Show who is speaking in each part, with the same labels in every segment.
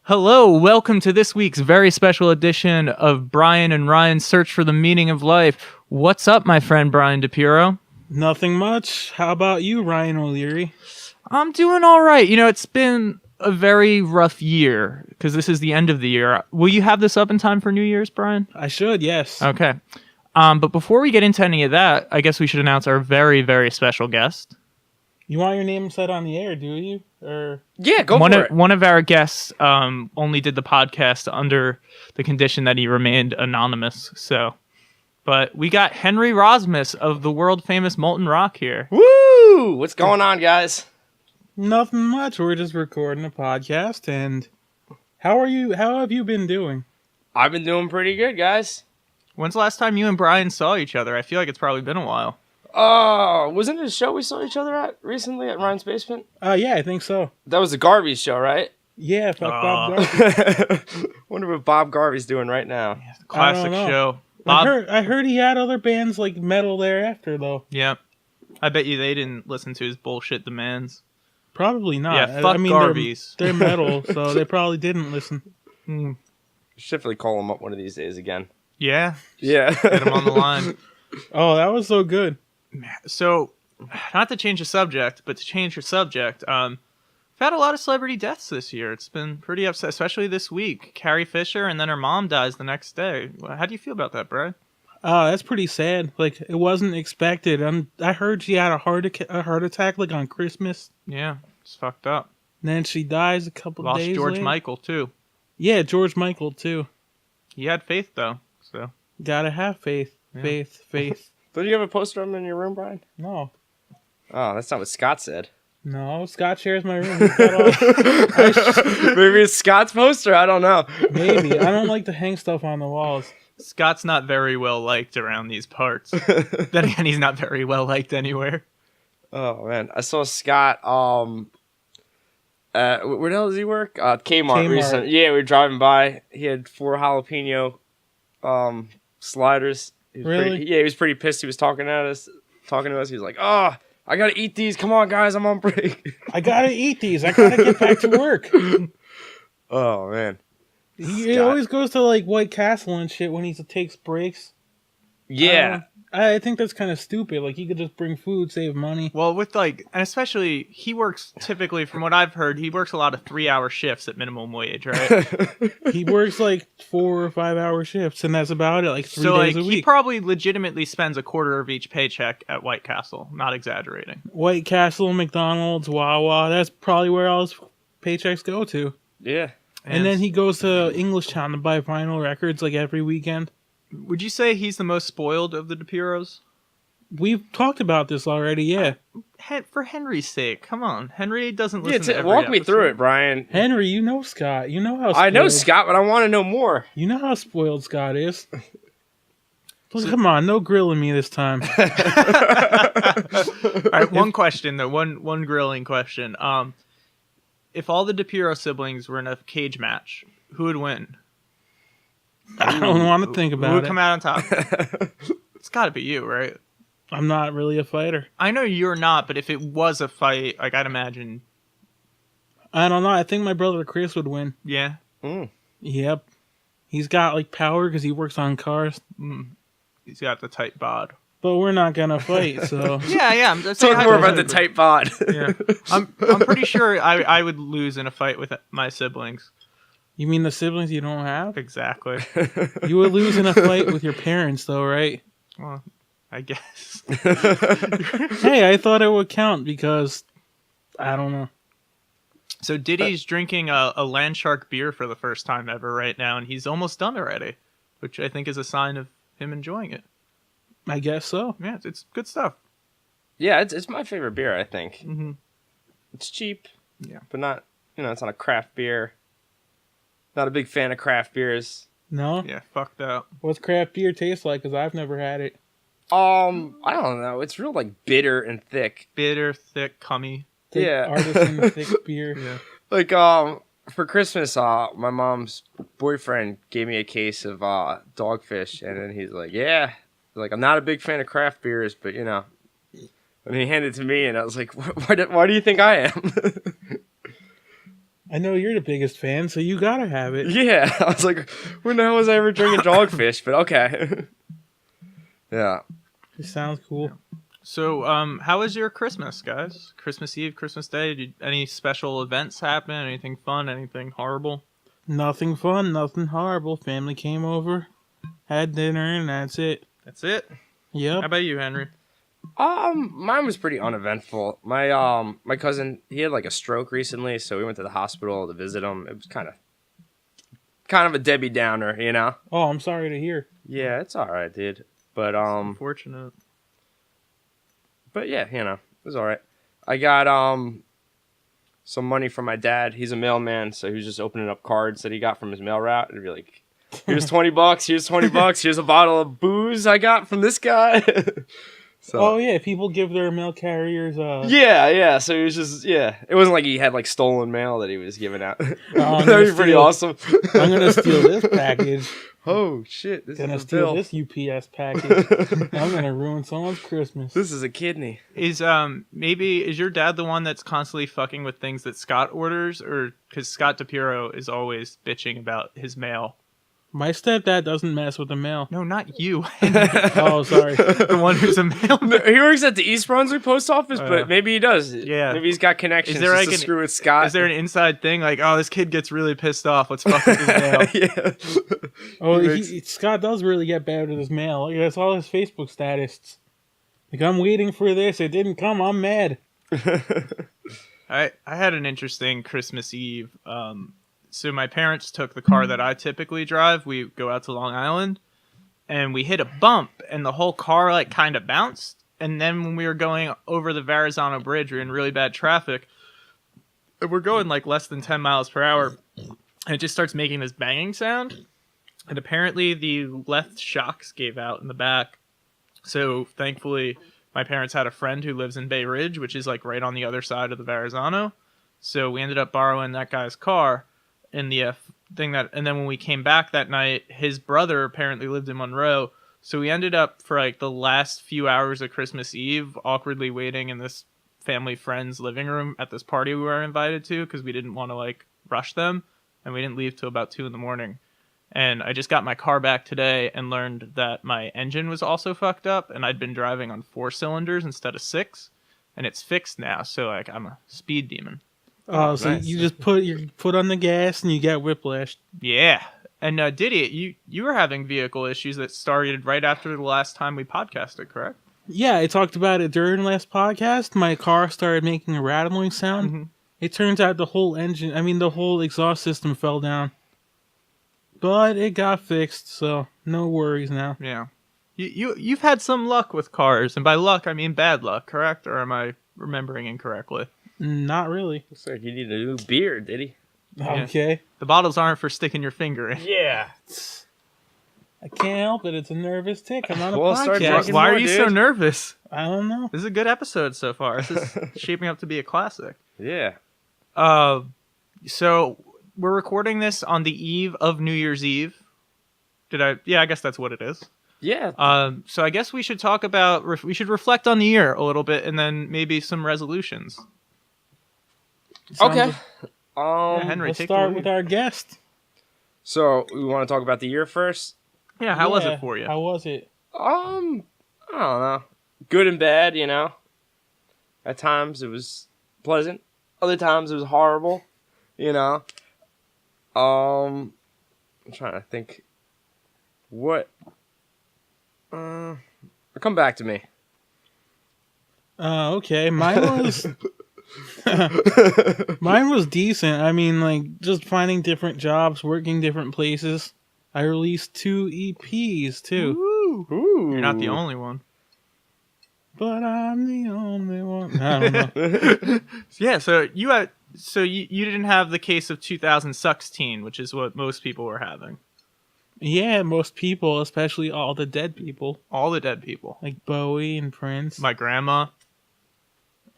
Speaker 1: Hello, welcome to this week's very special edition of Brian and Ryan's Search for the Meaning of Life. What's up, my friend Brian DePiero?
Speaker 2: Nothing much. How about you, Ryan O'Leary?
Speaker 1: I'm doing all right. You know, it's been a very rough year because this is the end of the year. Will you have this up in time for New Year's, Brian?
Speaker 2: I should, yes.
Speaker 1: Okay. But before we get into any of that, I guess we should announce our very, very special guest.
Speaker 2: You want your name said on the air, do you? Or
Speaker 3: Yeah, go
Speaker 1: One
Speaker 3: for
Speaker 1: of,
Speaker 3: it.
Speaker 1: one of our guests only did the podcast under the condition that he remained anonymous. But we got Henry Rosmus of the world famous Molten Rock here.
Speaker 3: Woo! What's going on, guys?
Speaker 2: nothing much. We're just recording a podcast. And how are you? How have you been doing?
Speaker 3: I've been doing pretty good, guys.
Speaker 1: When's the last time you and Brian saw each other? I feel like it's probably been a while.
Speaker 3: Wasn't it a show we saw each other at recently at Ryan's basement?
Speaker 2: Yeah, I think so.
Speaker 3: That was the Garvey show, right?
Speaker 2: Yeah, fuck Bob Garvey.
Speaker 3: Wonder what Bob Garvey's doing right now.
Speaker 1: Classic
Speaker 2: know.
Speaker 1: show. Bob,
Speaker 2: I heard he had other bands like metal thereafter, though.
Speaker 1: yeah. I bet you they didn't listen to his bullshit demands.
Speaker 2: Probably not.
Speaker 1: Yeah, fuck
Speaker 2: I mean,
Speaker 1: Garveys.
Speaker 2: They're metal, so they probably didn't listen.
Speaker 3: Should definitely call him up one of these days again.
Speaker 1: Yeah,
Speaker 3: Yeah.
Speaker 1: get him on the line.
Speaker 2: Oh, that was so good.
Speaker 1: So, not to change the subject, but to change your subject, we've had a lot of celebrity deaths this year. It's been pretty upset, especially this week. Carrie Fisher, and then her mom dies the next day. How do you feel about that, Brad?
Speaker 2: That's pretty sad. Like, it wasn't expected. I heard she had a heart attack like on Christmas.
Speaker 1: Yeah, it's fucked up.
Speaker 2: And then she dies a couple
Speaker 1: Lost
Speaker 2: days
Speaker 1: George
Speaker 2: later.
Speaker 1: Michael, too.
Speaker 2: Yeah, George Michael, too.
Speaker 1: He had faith, though, so...
Speaker 2: Gotta have faith.
Speaker 1: Yeah.
Speaker 2: Faith.
Speaker 3: Don't you have a poster of him in your room, Brian?
Speaker 2: No.
Speaker 3: Oh, that's not what Scott said.
Speaker 2: No, Scott shares my room. He's got all-
Speaker 3: Maybe it's Scott's poster. I don't know.
Speaker 2: Maybe. I don't like to hang stuff on the walls.
Speaker 1: Scott's not very well liked around these parts. Then again, he's not very well liked anywhere.
Speaker 3: Oh man, I saw Scott. Where the hell does he work? Kmart. Recently. Yeah, we were driving by. He had 4 jalapeno, sliders. He was
Speaker 2: Really?
Speaker 3: He was pretty pissed. He was talking to us. He was like, "Oh, I gotta eat these. Come on, guys, I'm on break."
Speaker 2: I gotta eat these. I gotta get back to work.
Speaker 3: Oh man.
Speaker 2: He
Speaker 3: Scott.
Speaker 2: always goes to, like, White Castle and shit when he takes breaks.
Speaker 3: Yeah.
Speaker 2: I think that's kind of stupid. Like, he could just bring food, save money.
Speaker 1: Well, with and especially, he works typically, from what I've heard, he works a lot of 3-hour shifts at minimum wage, right?
Speaker 2: He works, like, 4 or 5 hour shifts, and that's about it, like, 3
Speaker 1: So,
Speaker 2: days
Speaker 1: like,
Speaker 2: a
Speaker 1: he
Speaker 2: week.
Speaker 1: probably legitimately spends a quarter of each paycheck at White Castle. Not exaggerating.
Speaker 2: White Castle, McDonald's, Wawa. That's probably where all his paychecks go to.
Speaker 3: Yeah.
Speaker 2: And then he goes to Englishtown to buy vinyl records like every weekend.
Speaker 1: Would you say he's the most spoiled of the DePieros?
Speaker 2: We've talked about this already, yeah.
Speaker 1: For Henry's sake, come on. Henry doesn't listen to every
Speaker 3: Walk me through
Speaker 1: episode.
Speaker 3: it, Brian.
Speaker 2: Henry, you know Scott. You know how
Speaker 3: I know
Speaker 2: spoiled-
Speaker 3: Scott, but I want to know more.
Speaker 2: You know how spoiled Scott is. Well, come on, no grilling me this time.
Speaker 1: All right, one question though, one grilling question. If all the DePiero siblings were in a cage match, who would win?
Speaker 2: I don't want to think
Speaker 1: Who
Speaker 2: about
Speaker 1: would
Speaker 2: it.
Speaker 1: come out on top? It's got to be you, right?
Speaker 2: I'm not really a fighter.
Speaker 1: I know you're not, but if it was a fight, like I'd imagine,
Speaker 2: I don't know. I think my brother Chris would win.
Speaker 1: yeah.
Speaker 2: Yep. He's got like power because he works on cars.
Speaker 1: He's got the tight bod.
Speaker 2: But we're not gonna fight, so
Speaker 1: Yeah. I'm just saying
Speaker 3: Talk more about the
Speaker 1: hypothetically.
Speaker 3: tight bod.
Speaker 1: Yeah. I'm pretty sure I would lose in a fight with my siblings.
Speaker 2: you mean the siblings you don't have?
Speaker 1: Exactly.
Speaker 2: You would lose in a fight with your parents, though, right?
Speaker 1: Well, I guess.
Speaker 2: Hey, I thought it would count because I don't know.
Speaker 1: So Diddy's drinking a Landshark beer for the first time ever right now, and he's almost done already, which I think is a sign of him enjoying it.
Speaker 2: I guess so.
Speaker 1: Yeah, it's good stuff.
Speaker 3: Yeah, it's my favorite beer, I think.
Speaker 1: Mm-hmm.
Speaker 3: It's cheap.
Speaker 1: Yeah.
Speaker 3: But not, it's not a craft beer. Not a big fan of craft beers.
Speaker 2: No?
Speaker 1: Yeah, fuck that.
Speaker 2: What's craft beer taste like? Because I've never had it.
Speaker 3: I don't know. It's real like bitter and thick.
Speaker 1: Bitter, thick, cummy.
Speaker 2: Thick
Speaker 3: Yeah.
Speaker 2: Artisan thick beer.
Speaker 1: Yeah.
Speaker 3: Like for Christmas, my mom's boyfriend gave me a case of Dogfish, and then he's like, "Yeah, like I'm not a big fan of craft beers, but And he handed it to me, and I was like, "Why do you think I am?"
Speaker 2: I know you're the biggest fan, so you gotta have it.
Speaker 3: Yeah, I was like, when the hell was I ever drinking Dogfish? But okay. Yeah.
Speaker 2: It sounds cool.
Speaker 1: So, how was your Christmas, guys? Christmas Eve, Christmas Day? Did any special events happen? Anything fun? Anything horrible?
Speaker 2: Nothing fun, nothing horrible. Family came over, had dinner, and that's it.
Speaker 1: That's it. How
Speaker 2: Yep.
Speaker 1: about you, Henry?
Speaker 3: Mine was pretty uneventful. My cousin, he had like a stroke recently, so we went to the hospital to visit him. It was kind of a Debbie Downer, you know?
Speaker 2: Oh, I'm sorry to hear.
Speaker 3: Yeah, it's all right, dude. But
Speaker 1: Unfortunate.
Speaker 3: but yeah, you know, it was all right. I got some money from my dad. He's a mailman, so he was just opening up cards that he got from his mail route. It'd be like, here's $20, here's $20, here's a bottle of booze I got from this guy. So
Speaker 2: Oh yeah, people give their mail carriers.
Speaker 3: yeah. So he was just It wasn't like he had like stolen mail that he was giving out.
Speaker 2: I'm
Speaker 3: That'd
Speaker 2: gonna
Speaker 3: be pretty
Speaker 2: steal-
Speaker 3: awesome.
Speaker 2: I'm gonna steal this package.
Speaker 3: Oh shit! This
Speaker 2: Gonna
Speaker 3: is a
Speaker 2: steal
Speaker 3: bill.
Speaker 2: this UPS package. I'm gonna ruin someone's Christmas.
Speaker 3: This is a kidney.
Speaker 1: Is your dad the one that's constantly fucking with things that Scott orders, or because Scott DePiro is always bitching about his mail?
Speaker 2: My stepdad doesn't mess with the mail.
Speaker 1: No, not you.
Speaker 2: Oh, sorry.
Speaker 1: The one who's a mailman.
Speaker 3: He works at the East Brunswick post office,
Speaker 1: Yeah.
Speaker 3: but maybe he does.
Speaker 1: Yeah.
Speaker 3: Maybe he's got connections.
Speaker 1: Is there
Speaker 3: just
Speaker 1: like
Speaker 3: to screw with Scott?
Speaker 1: Is there an inside thing like, oh, this kid gets really pissed off. Let's fuck with his mail.
Speaker 3: Yeah.
Speaker 2: Oh,
Speaker 3: He makes-
Speaker 2: Scott does really get bad with his mail. Like, that's all his Facebook status. Like, I'm waiting for this. It didn't come. I'm mad.
Speaker 1: I had an interesting Christmas Eve. So my parents took the car that I typically drive. We go out to Long Island, and we hit a bump, and the whole car like kind of bounced. And then when we were going over the Verrazano Bridge, we were in really bad traffic. And we're going like less than 10 miles per hour, and it just starts making this banging sound. And apparently the left shocks gave out in the back. So thankfully, my parents had a friend who lives in Bay Ridge, which is like right on the other side of the Verrazano. So we ended up borrowing that guy's car. In the and then when we came back that night, his brother apparently lived in Monroe. So we ended up for like the last few hours of Christmas Eve awkwardly waiting in this family friend's living room at this party we were invited to because we didn't want to like rush them, and we didn't leave till about 2 a.m. And I just got my car back today and learned that my engine was also fucked up, and I'd been driving on 4 cylinders instead of 6, and it's fixed now. So like I'm a speed demon.
Speaker 2: Oh, so
Speaker 3: nice.
Speaker 2: you just put your foot on the gas and you get whiplash.
Speaker 1: Yeah. And Diddy, you were having vehicle issues that started right after the last time we podcasted, correct?
Speaker 2: Yeah, I talked about it during last podcast. My car started making a rattling sound.
Speaker 1: Mhm.
Speaker 2: It turns out the whole the whole exhaust system fell down. But it got fixed, so no worries now.
Speaker 1: Yeah. You've had some luck with cars, and by luck I mean bad luck, correct? Or am I remembering incorrectly?
Speaker 2: Not really.
Speaker 3: Looks like you need a new beard, did he?
Speaker 1: Yeah.
Speaker 2: Okay.
Speaker 1: The bottles aren't for sticking your finger in.
Speaker 3: Yeah.
Speaker 2: I can't help it. It's a nervous tick. I'm on a
Speaker 3: Well, start
Speaker 2: podcast.
Speaker 3: drinking
Speaker 1: Why are
Speaker 3: more,
Speaker 1: you so
Speaker 3: dude.
Speaker 1: nervous?
Speaker 2: I don't know.
Speaker 1: This is a good episode so far. This is shaping up to be a classic.
Speaker 3: Yeah.
Speaker 1: So we're recording this on the eve of New Year's Eve. Yeah, I guess that's what it is.
Speaker 3: Yeah.
Speaker 1: So I guess we should talk about, we should reflect on the year a little bit, and then maybe some resolutions.
Speaker 2: Sounds
Speaker 3: Okay.
Speaker 2: like-
Speaker 1: Yeah, Henry,
Speaker 2: Let's
Speaker 1: take the
Speaker 2: start
Speaker 1: lead.
Speaker 2: with our guest.
Speaker 3: So we want to talk about the year first.
Speaker 1: Yeah, how was
Speaker 2: Yeah,
Speaker 1: it for you?
Speaker 2: How was it?
Speaker 3: I don't know. Good and bad, you know. At times it was pleasant. Other times it was horrible, you know. I'm trying to think. What? Come back to me.
Speaker 2: Okay. Mine was mine was decent. I mean, like just finding different jobs, working different places. I released 2 EPs too,
Speaker 1: Woo.
Speaker 3: Ooh.
Speaker 1: You're not the only one.
Speaker 2: but I'm the only one. I don't know.
Speaker 1: Yeah, so you didn't have the case of 2016, which is what most people were having.
Speaker 2: Yeah, most people, especially all the dead people,
Speaker 1: All the dead people.
Speaker 2: like Bowie and Prince.
Speaker 1: My grandma.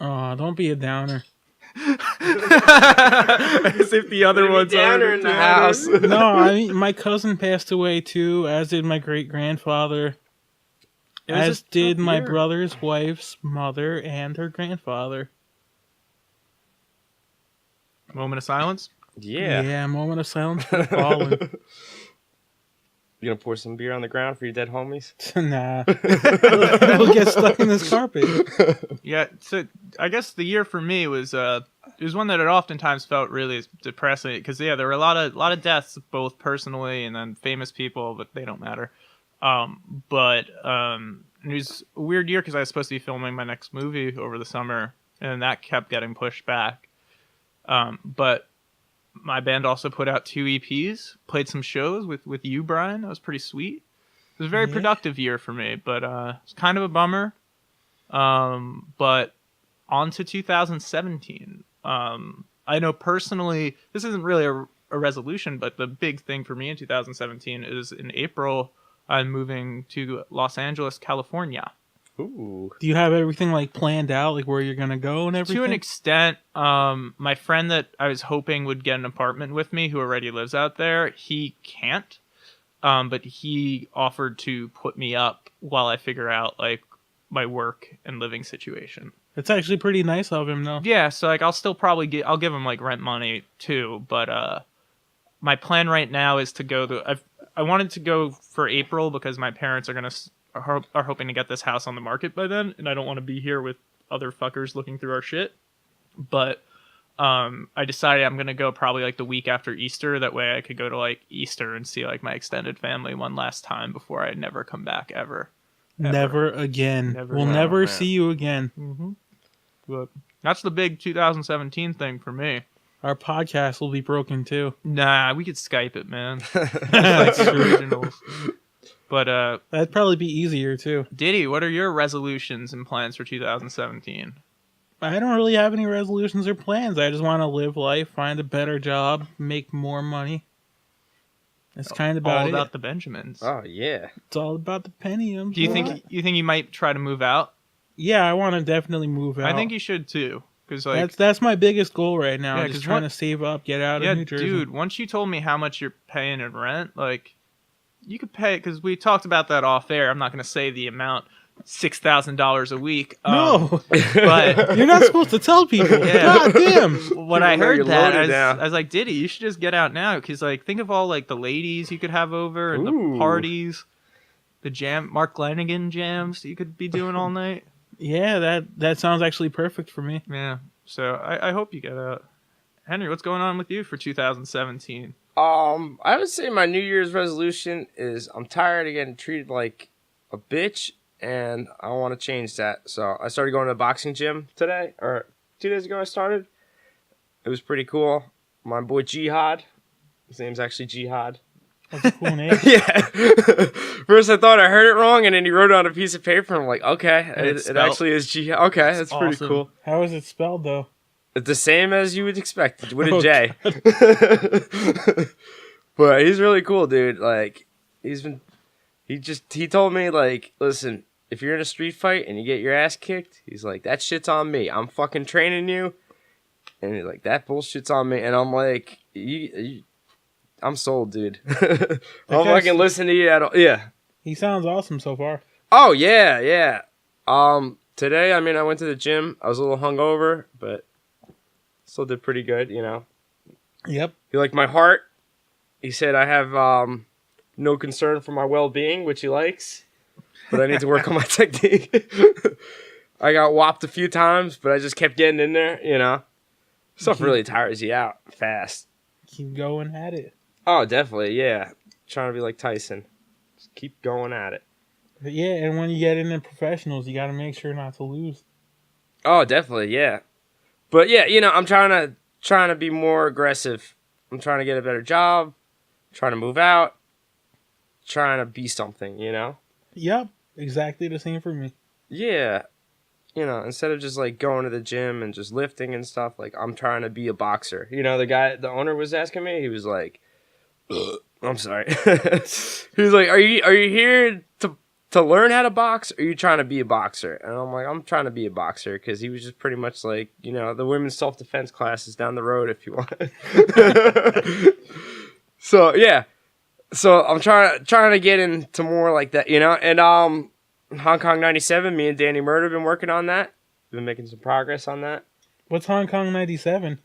Speaker 2: Oh, don't be a downer.
Speaker 1: As if the other ones
Speaker 3: Downer
Speaker 1: are
Speaker 3: in the house.
Speaker 2: No, I mean my cousin passed away too, as did my great grandfather,
Speaker 1: It was
Speaker 2: as
Speaker 1: a
Speaker 2: did
Speaker 1: tough
Speaker 2: my
Speaker 1: year.
Speaker 2: brother's wife's mother and her grandfather.
Speaker 1: Moment of silence.
Speaker 3: Yeah.
Speaker 2: Moment of silence for the fallen.
Speaker 3: You gonna pour some beer on the ground for your dead homies?
Speaker 2: Nah. We'll get stuck in this carpet.
Speaker 1: Yeah, so I guess the year for me was it was one that it oftentimes felt really depressing because there were a lot of deaths, both personally and then famous people, but they don't matter. But it was a weird year because I was supposed to be filming my next movie over the summer, and that kept getting pushed back. But my band also put out 2 EPs, played some shows with you, Brian. That was pretty sweet. It was a very productive year for me, but it's kind of a bummer. But on to 2017. I know personally, this isn't really a resolution, but the big thing for me in 2017 is in April, I'm moving to Los Angeles, California.
Speaker 3: Ooh.
Speaker 2: Do you have everything like planned out, like where you're gonna go and everything?
Speaker 1: To an extent, my friend that I was hoping would get an apartment with me, who already lives out there, he can't. But he offered to put me up while I figure out like my work and living situation.
Speaker 2: It's actually pretty nice of him, though.
Speaker 1: Yeah, so like I'll still probably I'll give him like rent money too, but my plan right now is to go to I wanted to go for April because my parents are hoping to get this house on the market by then, and I don't want to be here with other fuckers looking through our shit. But I decided I'm gonna go probably like the week after Easter. That way I could go to like Easter and see like my extended family one last time before I never come back ever.
Speaker 2: Never again.
Speaker 1: Never
Speaker 2: We'll
Speaker 1: again.
Speaker 2: never
Speaker 3: Man.
Speaker 2: see you again.
Speaker 1: Mm-hmm. But that's the big 2017 thing for me.
Speaker 2: Our podcast will be broken too.
Speaker 1: Nah, we could Skype it, man. Like the originals. But
Speaker 2: That'd probably be easier too.
Speaker 1: Diddy, what are your resolutions and plans for 2017?
Speaker 2: I don't really have any resolutions or plans. I just want to live life, find a better job, make more money. That's kind of
Speaker 1: All
Speaker 2: about
Speaker 1: about
Speaker 2: it.
Speaker 1: the Benjamins.
Speaker 3: Oh yeah.
Speaker 2: It's all about the penniums.
Speaker 1: Do you think you might try to move out?
Speaker 2: Yeah, I want to definitely move out.
Speaker 1: I think you should too, because like
Speaker 2: that's my biggest goal right now.
Speaker 1: Yeah,
Speaker 2: Just
Speaker 1: 'cause
Speaker 2: trying
Speaker 1: what-
Speaker 2: to save up, get out
Speaker 1: yeah,
Speaker 2: of New Jersey.
Speaker 1: dude. Once you told me how much you're paying in rent, like you could pay because we talked about that off air. I'm not going to say the amount, $6,000 a week.
Speaker 2: No,
Speaker 1: but
Speaker 2: you're not supposed to tell people.
Speaker 1: Yeah.
Speaker 2: God damn.
Speaker 1: when I
Speaker 3: You're
Speaker 1: heard that,
Speaker 3: loaded now.
Speaker 1: I was like, Diddy, you should just get out now, because like think of all like the ladies you could have over and
Speaker 3: Ooh.
Speaker 1: the parties, the Mark Lanigan jams you could be doing all night.
Speaker 2: Yeah, that sounds actually perfect for me.
Speaker 1: Yeah. So I hope you get out. Henry, what's going on with you for 2017?
Speaker 3: I would say my New Year's resolution is I'm tired of getting treated like a bitch, and I want to change that. So I started going to the boxing gym today, or 2 days ago I started. It was pretty cool. My boy Jihad, his name's actually Jihad.
Speaker 2: That's a cool name.
Speaker 3: Yeah. First I thought I heard it wrong, and then he wrote it on a piece of paper, and I'm like, okay,
Speaker 1: And it's
Speaker 3: it
Speaker 1: spelled-
Speaker 3: actually is Jihad. Okay, that's pretty
Speaker 1: awesome.
Speaker 3: cool.
Speaker 2: How is it spelled though?
Speaker 3: It's the same as you would expect with a
Speaker 2: Oh,
Speaker 3: J. But he's really cool, dude. Like, he told me, like, listen, if you're in a street fight and you get your ass kicked, he's like, that shit's on me. I'm fucking training you. And he's like, that bullshit's on me. And I'm like, I'm sold, dude. I'm
Speaker 2: guy's-
Speaker 3: fucking listening to you at all. Yeah.
Speaker 2: He sounds awesome so far.
Speaker 3: Oh, yeah, yeah. Today, I mean, I went to the gym. I was a little hungover, but still did pretty good, you know.
Speaker 2: Yep.
Speaker 3: He liked my heart. He said I have no concern for my well-being, which he likes, but I need to work on my technique. I got whopped a few times, but I just kept getting in there, you know. Stuff really tires you out fast.
Speaker 2: Keep going at it.
Speaker 3: Oh, definitely, yeah. Trying to be like Tyson. Just keep going at it.
Speaker 2: But yeah, and when you get into professionals, you got to make sure not to lose.
Speaker 3: Oh, definitely, yeah. But yeah, you know, I'm trying to be more aggressive. I'm trying to get a better job, trying to move out, trying to be something, you know?
Speaker 2: Yep. Exactly the same for me.
Speaker 3: Yeah. You know, instead of just like going to the gym and just lifting and stuff, like I'm trying to be a boxer. You know, the owner was asking me, he was like, I'm sorry. He was like, are you here to learn how to box, or are you trying to be a boxer? And I'm like, I'm trying to be a boxer, because he was just pretty much like, you know, the women's self-defense class is down the road if you want. So yeah, so I'm trying to get into more like that, you know. And Hong Kong 97, me and Danny Murder have been working on that. Been making some progress on that.
Speaker 2: What's Hong Kong 97?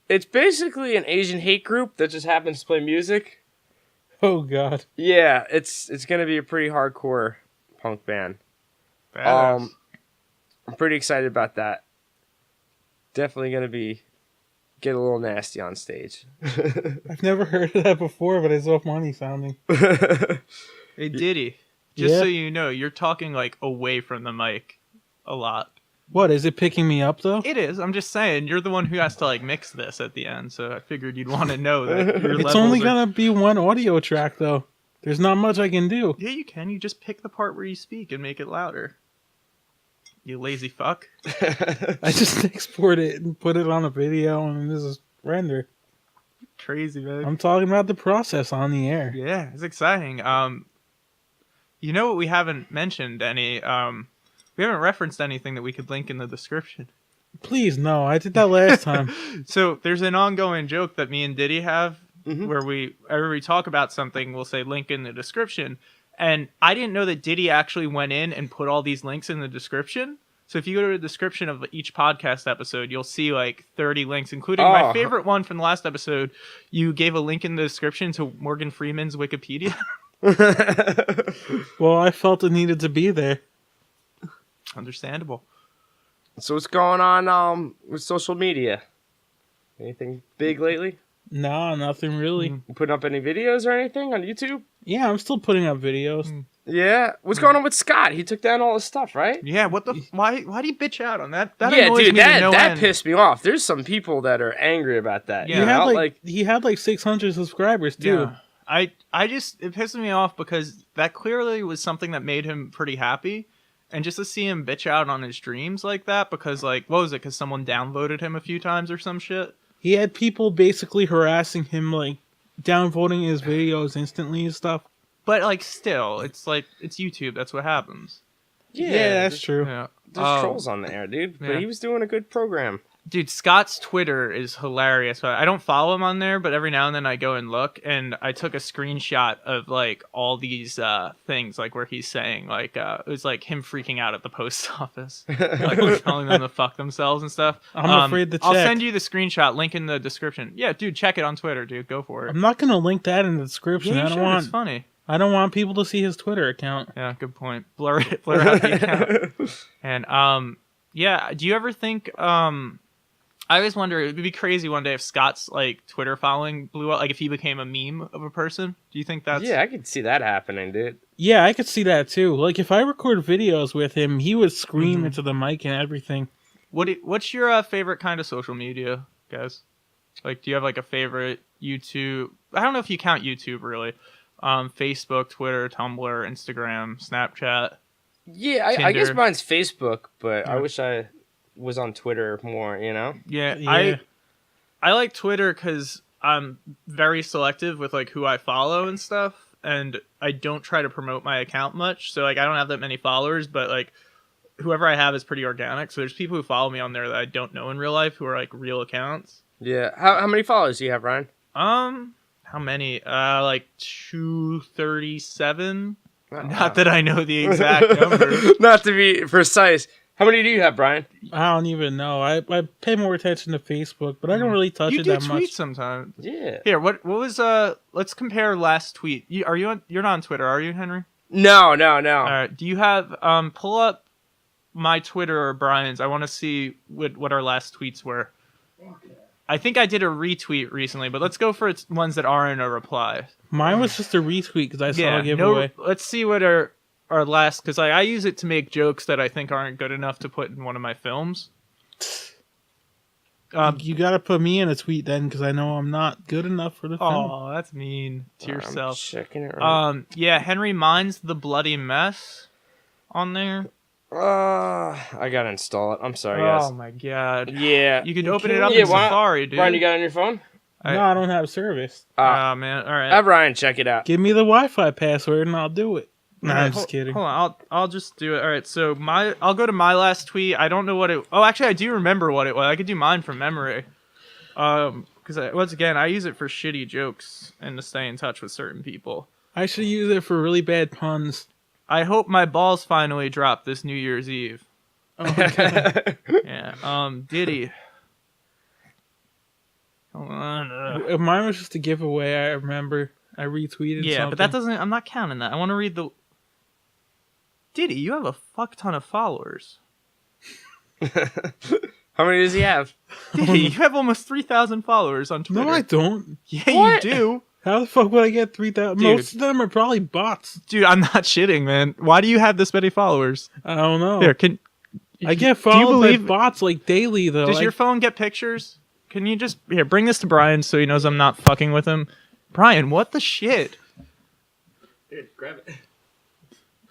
Speaker 3: It's basically an Asian hate group that just happens to play music.
Speaker 2: Oh God.
Speaker 3: Yeah, it's gonna be a pretty hardcore punk band.
Speaker 1: Badass.
Speaker 3: I'm pretty excited about that. Definitely gonna get a little nasty on stage.
Speaker 2: I've never heard of that before, but it's so funny sounding.
Speaker 1: Hey, Diddy, just
Speaker 2: Yeah?
Speaker 1: so you know, you're talking like away from the mic a lot.
Speaker 2: What, is it picking me up though?
Speaker 1: It is. I'm just saying, you're the one who has to like mix this at the end, so I figured you'd want to know that your
Speaker 2: It's
Speaker 1: levels
Speaker 2: only
Speaker 1: are-
Speaker 2: gonna be one audio track though. There's not much I can do.
Speaker 1: Yeah, you can. You just pick the part where you speak and make it louder. You lazy fuck.
Speaker 2: I just export it and put it on a video and this is render.
Speaker 1: Crazy, man.
Speaker 2: I'm talking about the process on the air.
Speaker 1: Yeah, it's exciting. You know what we haven't mentioned any? We haven't referenced anything that we could link in the description.
Speaker 2: Please, no. I did that last time.
Speaker 1: So there's an ongoing joke that me and Diddy have
Speaker 3: Mhm.
Speaker 1: where whenever we talk about something, we'll say link in the description. And I didn't know that Diddy actually went in and put all these links in the description. So if you go to the description of each podcast episode, you'll see like 30 links, including my
Speaker 3: Oh.
Speaker 1: favorite one from the last episode. You gave a link in the description to Morgan Freeman's Wikipedia.
Speaker 2: Well, I felt it needed to be there.
Speaker 1: Understandable.
Speaker 3: So what's going on with social media? Anything big lately?
Speaker 2: No, nothing really.
Speaker 1: Mm.
Speaker 3: You putting up any videos or anything on YouTube?
Speaker 2: Yeah, I'm still putting up videos.
Speaker 3: Yeah. What's going on with Scott? He took down all his stuff, right?
Speaker 1: Yeah, what the? Why do you bitch out on that? That
Speaker 3: yeah,
Speaker 1: annoys
Speaker 3: dude,
Speaker 1: me to
Speaker 3: that
Speaker 1: no
Speaker 3: that
Speaker 1: end.
Speaker 3: pissed me off. There's some people that are angry about that.
Speaker 1: Yeah.
Speaker 3: you
Speaker 2: He had
Speaker 3: know?
Speaker 2: like 600 subscribers too.
Speaker 1: Yeah. I just it pisses me off because that clearly was something that made him pretty happy, and just to see him bitch out on his dreams like that because like what was it? Because someone downvoted him a few times or some shit.
Speaker 2: He had people basically harassing him, like downvoting his videos instantly and stuff.
Speaker 1: But like still, it's like it's YouTube. That's what happens.
Speaker 2: Yeah, that's true.
Speaker 1: Yeah.
Speaker 3: There's trolls on there, dude.
Speaker 1: yeah.
Speaker 3: But he was doing a good program.
Speaker 1: Dude, Scott's Twitter is hilarious. I don't follow him on there, but every now and then I go and look, and I took a screenshot of like all these things, like where he's saying like it was like him freaking out at the post office, like we're telling them to fuck themselves and stuff.
Speaker 2: I'm afraid to
Speaker 1: I'll
Speaker 2: check.
Speaker 1: send you the screenshot, link in the description. Yeah, dude, check it on Twitter, dude. Go for it.
Speaker 2: I'm not gonna link that in the description.
Speaker 1: Yeah, you
Speaker 2: I don't
Speaker 1: should.
Speaker 2: want.
Speaker 1: It's funny.
Speaker 2: I don't want people to see his Twitter account.
Speaker 1: Yeah, good point. Blur out the account. And yeah. Do you ever think I always wonder, it would be crazy one day if Scott's like Twitter following blew up, like if he became a meme of a person. Do you think that's
Speaker 3: Yeah, I could see that happening, dude.
Speaker 2: Yeah, I could see that too. Like if I record videos with him, he would scream
Speaker 1: Mhm.
Speaker 2: into the mic and everything.
Speaker 1: What's your favorite kind of social media, guys? Like, do you have like a favorite YouTube? I don't know if you count YouTube really. Facebook, Twitter, Tumblr, Instagram, Snapchat.
Speaker 3: Yeah, I guess
Speaker 1: Tinder.
Speaker 3: mine's Facebook, but I
Speaker 2: Yeah.
Speaker 3: wish I was on Twitter more, you know?
Speaker 1: Yeah,
Speaker 2: Yeah.
Speaker 1: I like Twitter because I'm very selective with like who I follow and stuff, and I don't try to promote my account much. So like I don't have that many followers, but like whoever I have is pretty organic. So there's people who follow me on there that I don't know in real life who are like real accounts.
Speaker 3: Yeah. How many followers do you have, Ryan?
Speaker 1: How many? Like 237. Not that I know the exact number.
Speaker 3: Not to be precise. How many do you have, Brian?
Speaker 2: I don't even know. I pay more attention to Facebook, but I don't really touch
Speaker 1: You
Speaker 2: it
Speaker 1: do
Speaker 2: that
Speaker 1: tweet
Speaker 2: much.
Speaker 1: sometimes.
Speaker 3: Yeah.
Speaker 1: Here, what was let's compare last tweet. You're not on Twitter, are you, Henry?
Speaker 3: No.
Speaker 1: All right. Do you have pull up my Twitter or Brian's? I want to see what our last tweets were. I think I did a retweet recently, but let's go for ones that aren't a reply.
Speaker 2: Mine was just a retweet because I saw a giveaway.
Speaker 1: Let's see what our last, because I use it to make jokes that I think aren't good enough to put in one of my films.
Speaker 2: You gotta put me in a tweet then, because I know I'm not good enough for the film.
Speaker 1: Oh, that's mean to
Speaker 3: I'm
Speaker 1: yourself.
Speaker 3: checking it right.
Speaker 1: Yeah, Henry, mine's the bloody mess on there.
Speaker 3: I gotta install it. I'm sorry, guys.
Speaker 1: Oh my god.
Speaker 3: Yeah.
Speaker 1: You could open it up
Speaker 3: Yeah,
Speaker 1: in
Speaker 3: why-
Speaker 1: Safari, dude.
Speaker 3: Brian, you got it on your phone?
Speaker 2: No, I don't have service.
Speaker 1: Oh man, all right.
Speaker 3: Have Ryan check it out.
Speaker 2: Give me the Wi-Fi password and I'll do it. Nah,
Speaker 1: All right,
Speaker 2: I'm just kidding.
Speaker 1: Hold on, I'll just do it. All right, so I'll go to my last tweet. I don't know what it. Oh, actually, I do remember what it was. I could do mine from memory. Because once again, I use it for shitty jokes and to stay in touch with certain people.
Speaker 2: I should use it for really bad puns.
Speaker 1: I hope my balls finally drop this New Year's Eve.
Speaker 2: Oh, God.
Speaker 1: Yeah. Diddy. Hold on.
Speaker 2: If mine was just a giveaway, I remember I retweeted
Speaker 1: Yeah,
Speaker 2: something.
Speaker 1: but that doesn't. I'm not counting that. I want to read the. Diddy, you have a fuck ton of followers.
Speaker 3: How many does he have?
Speaker 1: Diddy, you have almost 3,000 followers on Twitter.
Speaker 2: No, I don't.
Speaker 1: Yeah,
Speaker 3: What?
Speaker 1: you do.
Speaker 2: How the fuck would I get 3,000?
Speaker 1: Dude.
Speaker 2: Most of them are probably bots.
Speaker 1: Dude, I'm not shitting, man. Why do you have this many followers?
Speaker 2: I don't know.
Speaker 1: Here, can
Speaker 2: I get
Speaker 1: do you
Speaker 2: followed by
Speaker 1: believe
Speaker 2: bots like daily though.
Speaker 1: does your phone get pictures? Can you just here bring this to Brian so he knows I'm not fucking with him? Brian, what the shit?
Speaker 3: Dude, grab it.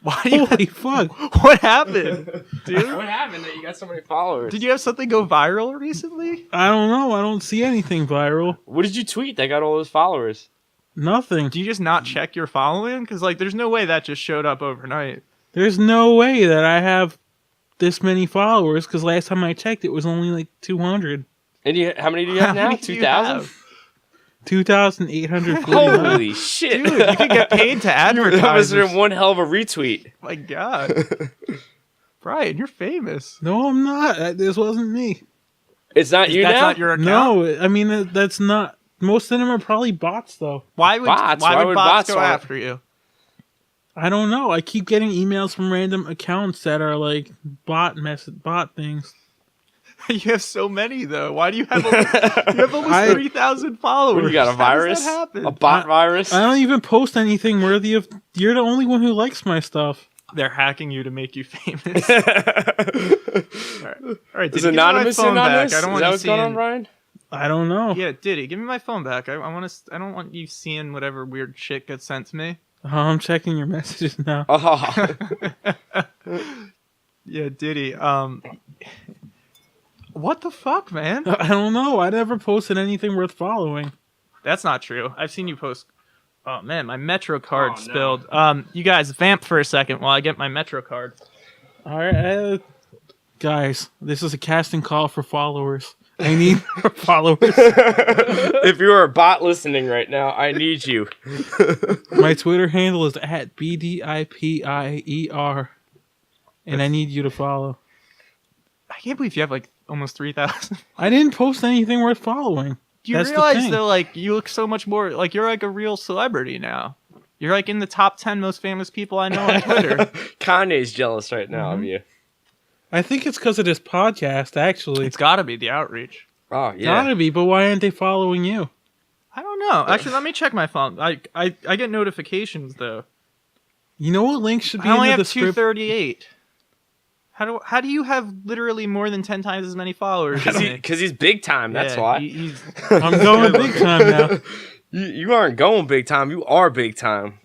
Speaker 1: Why do you
Speaker 2: Holy fuck!
Speaker 1: What happened? Dude,
Speaker 3: What happened that you got so many followers?
Speaker 1: did you have something go viral recently?
Speaker 2: I don't know. I don't see anything viral.
Speaker 3: What did you tweet that got all those followers?
Speaker 2: Nothing.
Speaker 1: Do you just not check your following? Because like, there's no way that just showed up overnight.
Speaker 2: There's no way that I have this many followers because last time I checked, it was only like 200.
Speaker 3: And how many do you have
Speaker 1: How
Speaker 3: now?
Speaker 1: many do you
Speaker 3: 2,000?
Speaker 1: have?
Speaker 2: 2,849.
Speaker 3: Holy shit!
Speaker 1: Dude, you could get paid to
Speaker 3: That was
Speaker 1: advertise.
Speaker 3: one hell of a retweet.
Speaker 1: My God, Brian, you're famous.
Speaker 2: No, I'm not. This wasn't me.
Speaker 3: It's not you
Speaker 1: That's
Speaker 3: now.
Speaker 1: not your account.
Speaker 2: No, I mean that's not. Most of them are probably bots though.
Speaker 1: Why would
Speaker 3: Bots?
Speaker 1: Why
Speaker 3: Why
Speaker 1: would
Speaker 3: would
Speaker 1: bots
Speaker 3: bots
Speaker 1: go
Speaker 3: want-
Speaker 1: after you?
Speaker 2: I don't know. I keep getting emails from random accounts that are like bot things.
Speaker 1: You have so many though. Why do you have almost 3,000 followers?
Speaker 3: What, you got a
Speaker 1: How
Speaker 3: virus?
Speaker 1: does that happen?
Speaker 3: A bot virus?
Speaker 2: I don't even post anything worthy of. You're the only one who likes my stuff.
Speaker 1: They're hacking you to make you famous. All right.
Speaker 3: Is
Speaker 1: Diddy, give me my
Speaker 3: Anonymous
Speaker 1: phone
Speaker 3: in on
Speaker 1: back.
Speaker 3: this?
Speaker 1: I don't
Speaker 3: Is
Speaker 1: want
Speaker 3: that
Speaker 1: you
Speaker 3: what's going on,
Speaker 1: seeing.
Speaker 3: Brian?
Speaker 2: I don't know.
Speaker 1: Yeah, Diddy, give me my phone back. I want to. I don't want you seeing whatever weird shit gets sent to me.
Speaker 2: I'm checking your messages now.
Speaker 3: Oh,
Speaker 1: Yeah, Diddy. What the fuck, man?
Speaker 2: I don't know. I never posted anything worth following.
Speaker 1: That's not true. I've seen you post. Oh man, my Metro card
Speaker 3: Oh, no.
Speaker 1: spilled. You guys vamp for a second while I get my Metro card.
Speaker 2: All right, guys, this is a casting call for followers. I need more followers.
Speaker 3: if you are a bot listening right now, I need you.
Speaker 2: My Twitter handle is @BDIPIER, and I need you to follow.
Speaker 1: I can't believe you have like almost 3,000.
Speaker 2: I didn't post anything worth following.
Speaker 1: Do you
Speaker 2: That's the
Speaker 1: realize
Speaker 2: thing.
Speaker 1: though, like you look so much more like you're like a real celebrity now. You're like in the top 10 most famous people I know on Twitter.
Speaker 3: Kanye's jealous right now of you.
Speaker 2: I think it's because of this podcast, actually.
Speaker 1: It's got to be the outreach.
Speaker 3: Oh yeah.
Speaker 2: Gotta be, but why aren't they following you?
Speaker 1: I don't know. Actually, let me check my phone. I get notifications though.
Speaker 2: You know what link should be
Speaker 1: I only
Speaker 2: in the
Speaker 1: have
Speaker 2: description?
Speaker 1: 238. How do you have literally more than 10 times as many followers? as me?
Speaker 3: Because he's big time. That's
Speaker 1: Yeah,
Speaker 3: why.
Speaker 1: he's
Speaker 2: I'm going big time now.
Speaker 3: You aren't going big time. You are big time.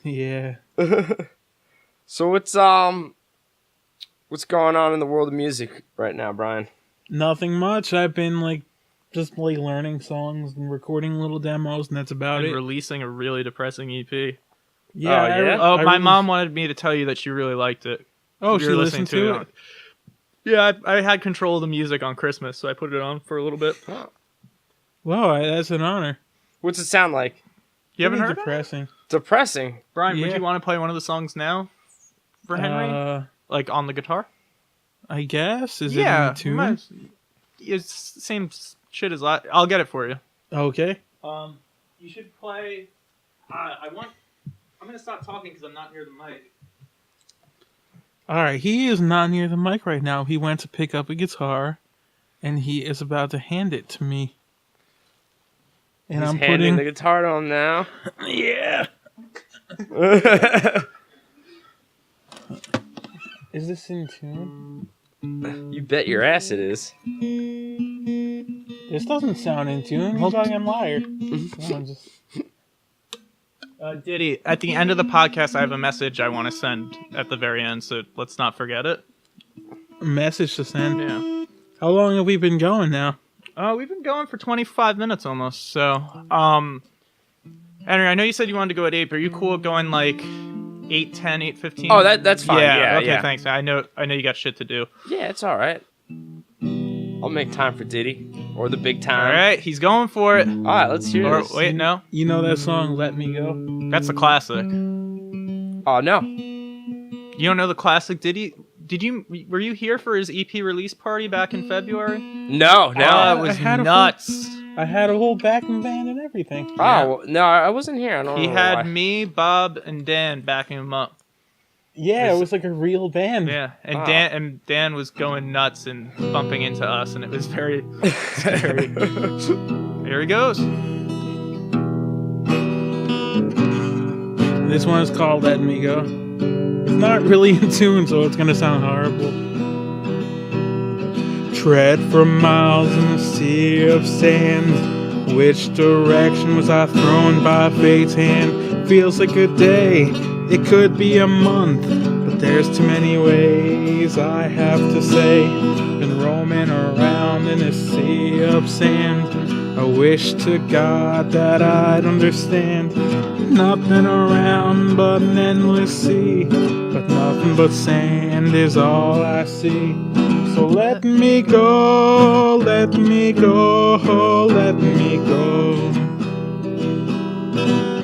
Speaker 2: Yeah.
Speaker 3: So what's going on in the world of music right now, Brian?
Speaker 2: Nothing much. I've been like just like learning songs and recording little demos, and that's about
Speaker 1: and
Speaker 2: it.
Speaker 1: releasing a really depressing EP.
Speaker 2: Yeah.
Speaker 3: Oh, yeah?
Speaker 1: Oh,
Speaker 2: I
Speaker 1: my
Speaker 2: really-
Speaker 1: mom wanted me to tell you that she really liked it.
Speaker 2: Oh,
Speaker 1: You
Speaker 2: she
Speaker 1: were
Speaker 2: listened to it.
Speaker 1: Yeah, I had control of the music on Christmas, so I put it on for a little bit.
Speaker 2: Wow, that's an honor.
Speaker 3: What's it sound like?
Speaker 1: You haven't
Speaker 2: Pretty
Speaker 1: heard it?
Speaker 2: depressing.
Speaker 3: Depressing.
Speaker 1: Brian, would
Speaker 2: Yeah.
Speaker 1: you want to play one of the songs now for Henry? Like on the guitar?
Speaker 2: I guess is
Speaker 1: Yeah.
Speaker 2: it in tune?
Speaker 1: might- It's same shit as last. I'll get it for you.
Speaker 2: Okay.
Speaker 1: You should play. I'm gonna stop talking because I'm not near the mic.
Speaker 2: All right. He is not near the mic right now. He went to pick up a guitar, and he is about to hand it to me. And
Speaker 3: He's
Speaker 2: I'm
Speaker 3: handing
Speaker 2: putting.
Speaker 3: the guitar to him now.
Speaker 2: Yeah. Is this in tune?
Speaker 3: You bet your ass it is.
Speaker 2: This doesn't sound in tune. You're talking liar. No, I'm just...
Speaker 1: Diddy, at the end of the podcast, I have a message I want to send at the very end, so let's not forget it.
Speaker 2: A message to send.
Speaker 1: Yeah.
Speaker 2: How long have we been going now?
Speaker 1: We've been going for 25 minutes almost, so, Henry, I know you said you wanted to go at 8, but are you cool with going like 8:10, 8:15?
Speaker 3: Oh, that's fine. Yeah,
Speaker 1: okay,
Speaker 3: yeah.
Speaker 1: thanks. I know you got shit to do.
Speaker 3: Yeah, it's all right. I'll make time for Diddy or the big time.
Speaker 1: All right, he's going for it.
Speaker 3: All right, let's hear
Speaker 1: Or
Speaker 3: this.
Speaker 1: wait, no,
Speaker 2: You know that song, Let Me Go?
Speaker 1: that's a classic.
Speaker 3: Oh no.
Speaker 1: You don't know the classic Diddy? Were you here for his EP release party back in February?
Speaker 3: No.
Speaker 1: Oh, it was
Speaker 2: I had a
Speaker 1: nuts.
Speaker 2: I had a whole backing band and everything.
Speaker 3: Oh, no, I wasn't here. I don't
Speaker 1: He
Speaker 3: know
Speaker 1: had
Speaker 3: why.
Speaker 1: me, Bob, and Dan backing him up.
Speaker 2: Yeah, it was like a real band.
Speaker 1: Yeah, and
Speaker 3: Wow.
Speaker 1: Dan was going nuts and bumping into us, and it was very scary. Here he goes.
Speaker 2: This one is called Let Me Go. It's not really in tune, so it's gonna sound horrible. Tread for miles in a sea of sand. Which direction was I thrown by fate's hand? Feels like a day, it could be a month, but there's too many ways I have to say. Been roaming around in a sea of sand. I wish to God that I'd understand. Nothing around but an endless sea, but nothing but sand is all I see. So let me go, let me go, let me go.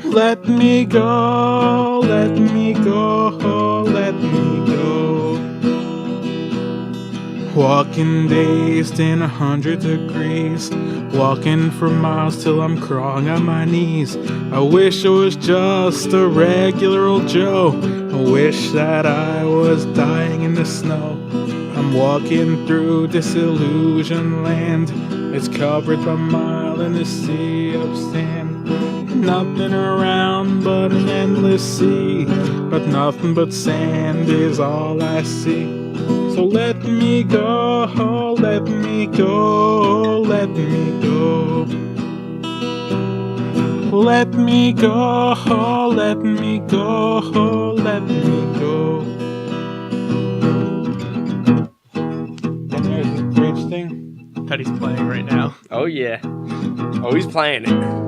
Speaker 2: Let me go, let me go, let me go. Walking dazed in 100 degrees, walking for miles till I'm crawling on my knees. I wish I was just a regular old Joe. I wish that I was dying in the snow. I'm walking through disillusion land. It's covered by a mile in a sea of sand. Nothing around but an endless sea, but nothing but sand is all I see. So let me go, let me go, let me go. Let me go, let me go, let me go. And there's the bridge thing.
Speaker 1: That he's playing right now.
Speaker 3: Oh, yeah. Oh, he's playing it.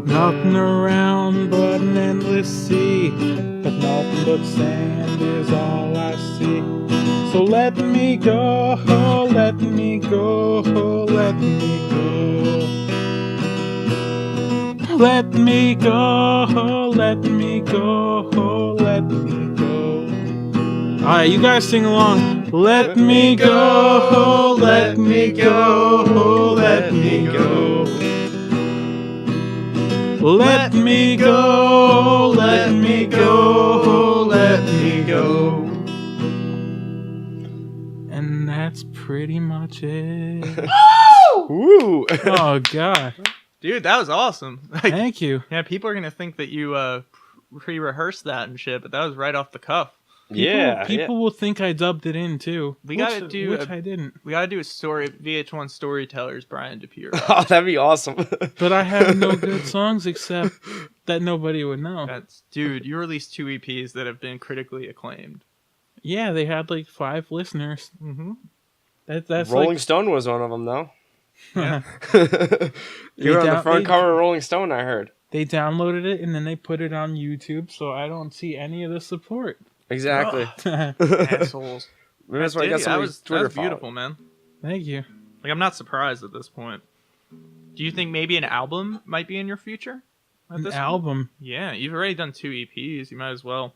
Speaker 2: Nothing around but an endless sea, but nothing but sand is all I see. So let me go, let me go, let me go. Let me go, let me go, let me go. Alright, you guys sing along. Let me go, let me go, let me go. Let me go, let me go, let me go. And that's pretty much it.
Speaker 3: Woo!
Speaker 2: Oh, God.
Speaker 1: Dude, that was awesome. Like,
Speaker 2: Thank you.
Speaker 1: yeah, people are gonna think that you pre-rehearsed that and shit, but that was right off the cuff.
Speaker 2: People will think I dubbed it in, too.
Speaker 1: We gotta do
Speaker 2: Which I didn't.
Speaker 1: We gotta do a story. VH1 Storytellers, Brian DePere.
Speaker 3: Oh, that'd be awesome.
Speaker 2: But I have no good songs except that nobody would know.
Speaker 1: Dude, you released 2 EPs that have been critically acclaimed.
Speaker 2: Yeah, they had like 5 listeners.
Speaker 1: Mm-hmm.
Speaker 2: That's
Speaker 3: Rolling
Speaker 2: like,
Speaker 3: Stone was one of them, though.
Speaker 1: Yeah.
Speaker 3: You were on the front
Speaker 2: they-
Speaker 3: cover of Rolling Stone, I heard.
Speaker 2: They downloaded it and then they put it on YouTube, so I don't see any of the support.
Speaker 3: Exactly.
Speaker 1: Assholes.
Speaker 3: Maybe that's why I
Speaker 1: Dude,
Speaker 3: got so
Speaker 1: that
Speaker 3: many
Speaker 1: was
Speaker 3: Twitter
Speaker 1: beautiful, man.
Speaker 2: Thank you.
Speaker 1: Like, I'm not surprised at this point. Do you think maybe an album might be in your future? At
Speaker 2: An
Speaker 1: this
Speaker 2: album.
Speaker 1: point? Yeah, you've already done 2 EPs. You might as well.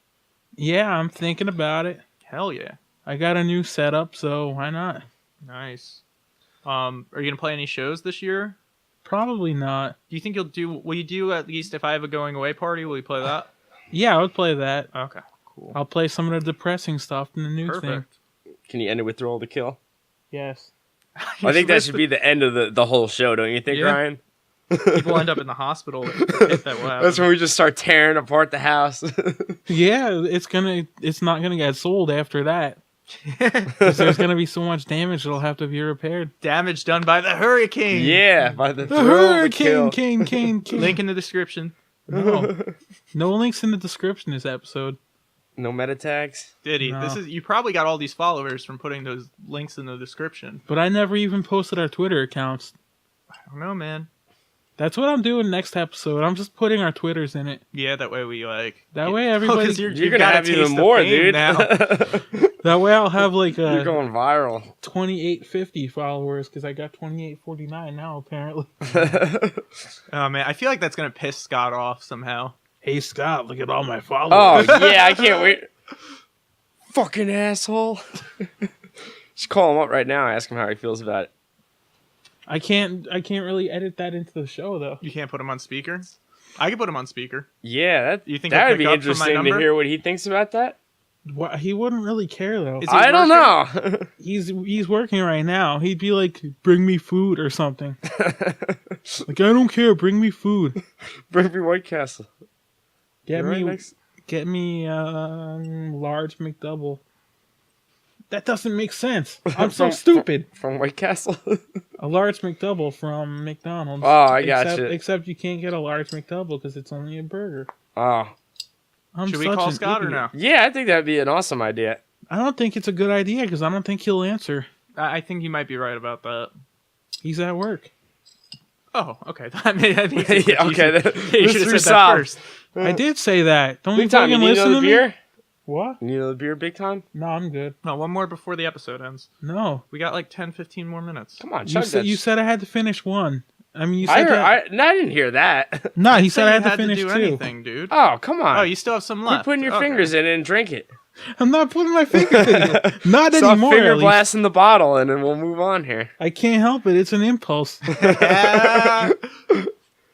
Speaker 2: Yeah, I'm thinking about it.
Speaker 1: Hell yeah.
Speaker 2: I got a new setup, so why not?
Speaker 1: Nice. Are you gonna play any shows this year?
Speaker 2: Probably not.
Speaker 1: Do you think will you do at least if I have a going away party, will you play that?
Speaker 2: Yeah, I would play that.
Speaker 1: Okay, cool.
Speaker 2: I'll play some of the depressing stuff in the new thing.
Speaker 1: Perfect.
Speaker 3: Can you end it with Thrill to Kill?
Speaker 2: Yes.
Speaker 3: I think that should be the end of the whole show, don't you think,
Speaker 1: Yeah.
Speaker 3: Ryan?
Speaker 1: People end up in the hospital if that will happen.
Speaker 3: That's when we just start tearing apart the house.
Speaker 2: Yeah, it's not gonna get sold after that. 'Cause there's gonna be so much damage it'll have to be repaired.
Speaker 1: Damage done by the hurricane.
Speaker 3: Yeah, by the
Speaker 2: The
Speaker 3: Thrill to
Speaker 2: hurricane,
Speaker 3: Kill.
Speaker 2: cane.
Speaker 1: Link in the description.
Speaker 2: No links in the description of this episode.
Speaker 3: No meta tags.
Speaker 1: Diddy,
Speaker 2: No.
Speaker 1: you probably got all these followers from putting those links in the description.
Speaker 2: But I never even posted our Twitter accounts.
Speaker 1: I don't know, man.
Speaker 2: That's what I'm doing next episode. I'm just putting our Twitters in it.
Speaker 1: Yeah, that way we like.
Speaker 2: That way everybody.
Speaker 1: Because
Speaker 3: You're
Speaker 1: you've
Speaker 3: gonna
Speaker 1: got a
Speaker 3: have even
Speaker 1: taste of
Speaker 3: more,
Speaker 1: fame
Speaker 3: dude.
Speaker 1: now.
Speaker 2: That way I'll have like
Speaker 3: You're
Speaker 2: a
Speaker 3: going viral.
Speaker 2: 2850 followers because I got 2849 now apparently.
Speaker 1: Oh man, I feel like that's gonna piss Scott off somehow.
Speaker 2: Hey Scott, look at all my
Speaker 3: Oh
Speaker 2: followers.
Speaker 3: yeah, I can't wait. Fucking asshole. Just call him up right now. Ask him how he feels about it.
Speaker 2: I can't really edit that into the show though.
Speaker 1: You can't put him on speaker. I can put him on speaker.
Speaker 3: Yeah,
Speaker 1: You think
Speaker 3: that
Speaker 1: he'll
Speaker 3: would be
Speaker 1: pick up from my
Speaker 3: interesting to
Speaker 1: number?
Speaker 3: hear what he thinks about that.
Speaker 2: What, he wouldn't really care though.
Speaker 1: Is he
Speaker 3: I don't
Speaker 1: working?
Speaker 3: know.
Speaker 2: He's working right now. He'd be like, "Bring me food or something." Like, I don't care. Bring me food.
Speaker 3: Bring me White Castle.
Speaker 2: Get
Speaker 3: You're right
Speaker 2: me
Speaker 3: next-
Speaker 2: get me large McDouble. That doesn't make sense. I'm so stupid.
Speaker 3: From White Castle.
Speaker 2: A large McDouble from McDonald's.
Speaker 3: Oh, I gotcha.
Speaker 2: Except you can't get a large McDouble because it's only a burger.
Speaker 3: Oh.
Speaker 2: I'm
Speaker 1: Should we
Speaker 2: such
Speaker 1: call
Speaker 2: an
Speaker 1: Scott or
Speaker 2: idiot.
Speaker 1: no?
Speaker 3: Yeah, I think that'd be an awesome idea.
Speaker 2: I don't think it's a good idea because I don't think he'll answer.
Speaker 1: I think you might be right about that.
Speaker 2: He's at work.
Speaker 1: Oh, okay. That makes it
Speaker 3: Yeah,
Speaker 1: much
Speaker 3: okay,
Speaker 1: easier.
Speaker 3: that-
Speaker 1: You should have
Speaker 3: this
Speaker 1: said that
Speaker 3: resolved.
Speaker 1: first.
Speaker 2: I did say that. Don't you
Speaker 3: Big time. You
Speaker 2: fucking
Speaker 3: need
Speaker 2: listen
Speaker 3: another
Speaker 2: to
Speaker 3: beer?
Speaker 2: me? What?
Speaker 3: You need another beer, big time?
Speaker 2: No, I'm good.
Speaker 1: No, one more before the episode ends.
Speaker 2: No.
Speaker 1: We got like 10, 15 more minutes.
Speaker 3: Come on,
Speaker 2: You
Speaker 3: chug
Speaker 2: said,
Speaker 3: that.
Speaker 2: you said I had to finish one. I mean, you
Speaker 3: I
Speaker 2: said
Speaker 3: heard.
Speaker 2: that.
Speaker 3: I didn't hear that.
Speaker 2: No, he
Speaker 1: So
Speaker 2: said I
Speaker 1: you
Speaker 2: had to finish
Speaker 1: do
Speaker 2: two.
Speaker 1: anything, dude.
Speaker 3: Oh, come on.
Speaker 1: Oh, you still have some
Speaker 3: Quit
Speaker 1: left.
Speaker 3: putting your
Speaker 1: Okay.
Speaker 3: fingers in it and drink it.
Speaker 2: I'm not putting my fingers in it. Not
Speaker 3: Stop
Speaker 2: anymore.
Speaker 3: finger
Speaker 2: at least.
Speaker 3: blasting the bottle, and then we'll move on here.
Speaker 2: I can't help it. It's an impulse.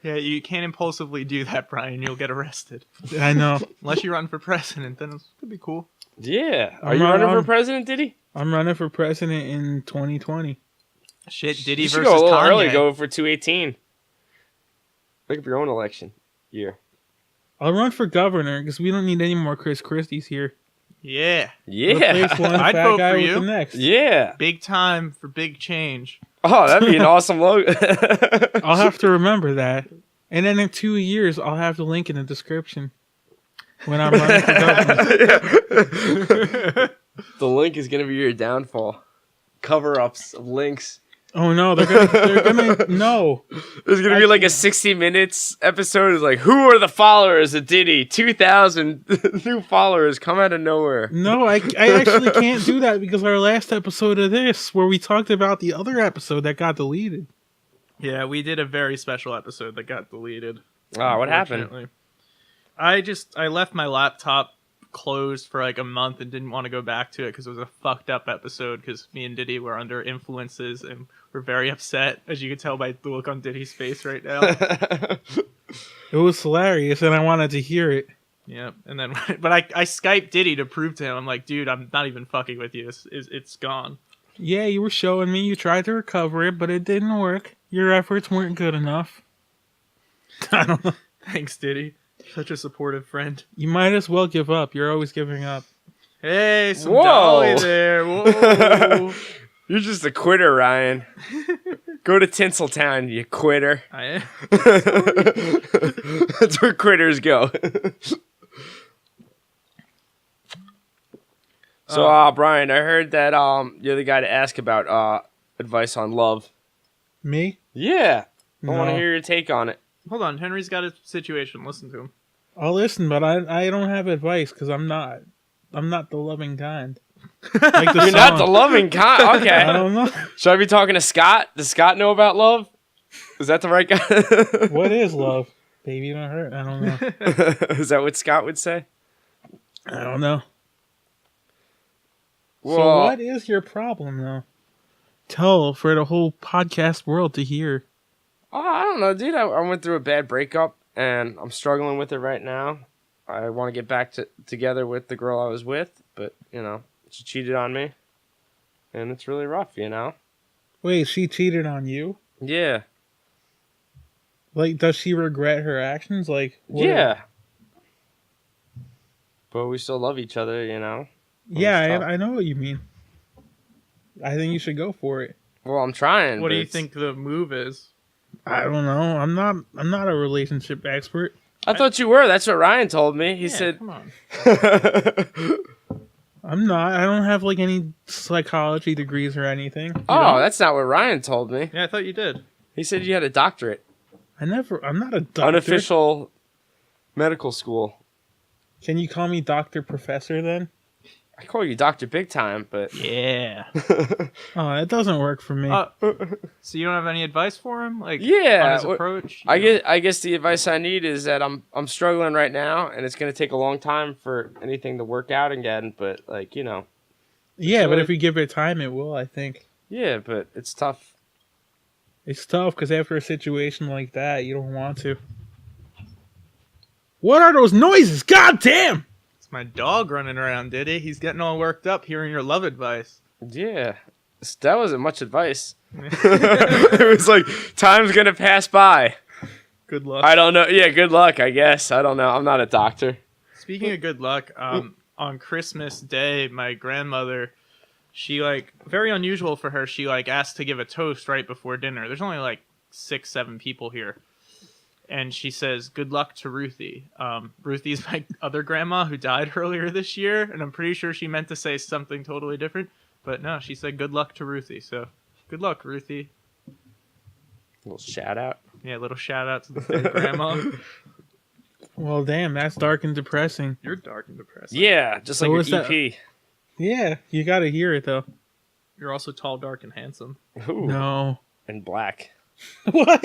Speaker 1: Yeah, you can't impulsively do that, Brian. You'll get arrested.
Speaker 2: I know.
Speaker 1: Unless you run for president, then it could be cool.
Speaker 3: Yeah. Are
Speaker 2: I'm
Speaker 3: you
Speaker 2: not-
Speaker 3: running for
Speaker 2: I'm-
Speaker 3: president, Diddy?
Speaker 2: I'm running for president in 2020.
Speaker 1: Shit, Diddy
Speaker 3: You should
Speaker 1: versus
Speaker 3: go a little
Speaker 1: Kanye.
Speaker 3: early. Go for 218. Make up your own election year.
Speaker 2: I'll run for governor because we don't need any more Chris Christie's here.
Speaker 1: Yeah,
Speaker 3: Yeah.
Speaker 2: Replace one
Speaker 1: I'd
Speaker 2: fat
Speaker 1: vote
Speaker 2: guy
Speaker 1: for
Speaker 2: with
Speaker 1: you.
Speaker 2: the next.
Speaker 3: Yeah.
Speaker 1: big time for big change.
Speaker 3: Oh, that'd be an awesome logo.
Speaker 2: I'll have to remember that. And then in 2 years, I'll have the link in the description when I'm running for governor.
Speaker 3: The link is gonna be your downfall. Cover-ups of links.
Speaker 2: Oh no, they're gonna no.
Speaker 3: There's gonna be like a 60 minutes episode. It's like, who are the followers of Diddy? 2,000 new followers come out of nowhere.
Speaker 2: No, I actually can't do that because our last episode of this, where we talked about the other episode that got deleted.
Speaker 1: Yeah, we did a very special episode that got deleted.
Speaker 3: Oh, what happened?
Speaker 1: unfortunately. I left my laptop closed for like a month and didn't want to go back to it because it was a fucked up episode because me and Diddy were under influences and we're very upset, as you can tell by the look on Diddy's face right now.
Speaker 2: It was hilarious, and I wanted to hear it.
Speaker 1: Yeah, and then but I Skyped Diddy to prove to him, I'm like, dude, I'm not even fucking with you. It's gone.
Speaker 2: Yeah, you were showing me. You tried to recover it, but it didn't work. Your efforts weren't good enough. I don't know.
Speaker 1: Thanks, Diddy. Such a supportive friend.
Speaker 2: You might as well give up. You're always giving up.
Speaker 1: Hey, some
Speaker 3: Whoa.
Speaker 1: dolly there. Whoa.
Speaker 3: You're just a quitter, Ryan. Go to Tinseltown, you quitter.
Speaker 1: I am.
Speaker 3: That's where quitters go. So, Brian, I heard that you're the guy to ask about advice on love.
Speaker 2: Me?
Speaker 3: Yeah, I
Speaker 2: No.
Speaker 3: want to hear your take on it.
Speaker 1: Hold on, Henry's got a situation. Listen to him.
Speaker 2: I'll listen, but I don't have advice because I'm not the loving kind. Like the
Speaker 3: You're not the
Speaker 2: song.
Speaker 3: loving kind.
Speaker 2: I
Speaker 3: Okay.
Speaker 2: don't know.
Speaker 3: Should I be talking to Scott? Does Scott know about love? Is that the right guy?
Speaker 2: What is love? Baby, don't hurt. I don't know.
Speaker 3: Is that what Scott would say?
Speaker 2: I don't know. So
Speaker 3: Well,
Speaker 2: what is your problem, though? Tell for the whole podcast world to hear.
Speaker 3: I don't know, dude. I went through a bad breakup, and I'm struggling with it right now. I want to get back together with the girl I was with, but, she cheated on me. And it's really rough,
Speaker 2: Wait, she cheated on you?
Speaker 3: Yeah.
Speaker 2: Like, does she regret her actions? Like, what-
Speaker 3: Yeah. But we still love each other,
Speaker 2: Yeah,
Speaker 3: It's tough.
Speaker 2: I know what you mean. I think you should go for it.
Speaker 3: Well, I'm trying.
Speaker 1: What
Speaker 3: but
Speaker 1: do you
Speaker 3: it's-
Speaker 1: think the move is?
Speaker 2: I don't know. I'm not a relationship expert.
Speaker 3: I thought you were. That's what Ryan told me. He
Speaker 1: Yeah,
Speaker 3: said.
Speaker 1: come on.
Speaker 2: I'm not. I don't have like any psychology degrees or anything. You
Speaker 3: Oh,
Speaker 2: know?
Speaker 3: that's not what Ryan told me.
Speaker 1: Yeah, I thought you did.
Speaker 3: He said you had a doctorate.
Speaker 2: I'm not a doctor.
Speaker 3: Unofficial medical school.
Speaker 2: Can you call me Dr. Professor then?
Speaker 3: I call you Dr. Big Time, but
Speaker 1: Yeah.
Speaker 2: Oh, that doesn't work for me.
Speaker 1: So you don't have any advice for him, like
Speaker 3: Yeah,
Speaker 1: on his
Speaker 3: what-
Speaker 1: approach?
Speaker 3: I guess the advice I need is that I'm struggling right now, and it's gonna take a long time for anything to work out again. But like
Speaker 2: yeah, but
Speaker 3: really-
Speaker 2: if we give it time, it will, I think.
Speaker 3: yeah, but it's tough.
Speaker 2: It's tough because after a situation like that, you don't want to. What are those noises? God damn!
Speaker 1: It's my dog running around, Diddy. He's getting all worked up hearing your love advice.
Speaker 3: Yeah, that wasn't much advice. It was like time's gonna pass by.
Speaker 1: Good luck.
Speaker 3: I don't know. Yeah, good luck. I guess I don't know. I'm not a doctor.
Speaker 1: Speaking of good luck, on Christmas Day, my grandmother, she very unusual for her. She asked to give a toast right before dinner. There's only 6, 7 people here, and she says, "Good luck to Ruthie." Ruthie's my other grandma who died earlier this year, and I'm pretty sure she meant to say something totally different, but no, she said, "Good luck to Ruthie." So, good luck, Ruthie.
Speaker 3: Little shout out.
Speaker 1: Yeah, little shout out to the dead grandma.
Speaker 2: Well, damn, that's dark and depressing.
Speaker 1: You're dark and depressing.
Speaker 3: Yeah, just
Speaker 2: So
Speaker 3: like
Speaker 2: what's
Speaker 3: your
Speaker 2: that-
Speaker 3: EP.
Speaker 2: Yeah, you gotta hear it though.
Speaker 1: You're also tall, dark, and handsome.
Speaker 3: Ooh,
Speaker 2: No.
Speaker 3: and black.
Speaker 2: What?